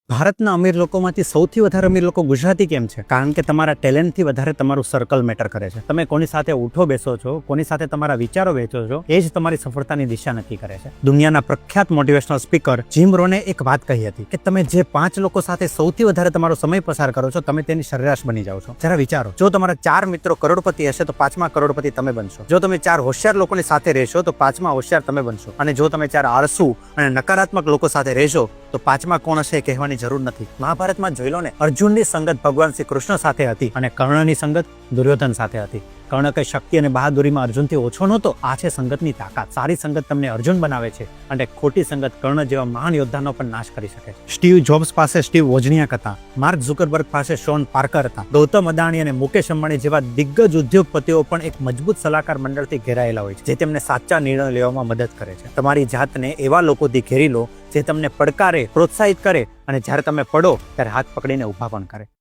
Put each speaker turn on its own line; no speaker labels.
ભારતના અમીર લોકોમાંથી સૌથી વધારે અમીર લોકો ગુજરાતી કેમ છે? કારણ કે તમારા ટેલેન્ટથી વધારે તમારું સર્કલ મેટર કરે છે. તમે કોની સાથે ઉઠો બેસો છો, કોની સાથે તમારા વિચારો વેચો છો, એ જ તમારી સફળતાની દિશા નક્કી કરે છે. દુનિયાના પ્રખ્યાત મોટિવેશનલ સ્પીકર જીમ રોને એક વાત કહી હતી કે તમે જે 5 લોકો સાથે સૌથી વધારે તમારો સમય પસાર કરો છો, તમે તેની સરેરાશ બની જાઓ છો. જરા વિચારો, જો તમારા 4 મિત્રો કરોડપતિ હશે તો 5મા કરોડપતિ તમે બનશો. જો તમે 4 હોશિયાર લોકોની સાથે રહેશો તો 5મા હોશિયાર તમે બનશો. અને જો તમે 4 આળસુ અને નકારાત્મક લોકો સાથે રહેશો તો 5મા કોણ હશે કહેવાની જરૂર નથી. મહાભારતમાં જોઈ લો ને, અર્જુનની સંગત ભગવાન શ્રી કૃષ્ણ સાથે હતી અને કર્ણની સંગત દુર્યોધન સાથે હતી. કર્ણ કઈ શક્તિ અને બહાદુરીમાં અર્જુનથી ઓછો નહોતો. આ છે સંગતની તાકાત. સારી સંગત તમને અર્જુન બનાવે છે અને ખોટી સંગત કર્ણ જેવા મહાન યોદ્ધાનો પણ નાશ કરી શકે છે. સ્ટીવ જોબ્સ પાસે સ્ટીવ વોઝનિયાક હતા. માર્ક ઝુકરબર્ગ પાસે શોન પાર્કર હતા. ગૌતમ અદાણી અને મુકેશ અંબાણી જેવા દિગ્ગજ ઉદ્યોગપતિઓ પણ એક મજબૂત સલાહકાર મંડળથી ઘેરાયેલા હોય છે, જે તેમને સાચા નિર્ણય લેવામાં મદદ કરે છે. તમારી જાતને એવા લોકોથી ઘેરી લો જે તમને પડકારે, પ્રોત્સાહિત કરે અને જ્યારે તમે પડો ત્યારે હાથ પકડીને ઊભા પણ કરે.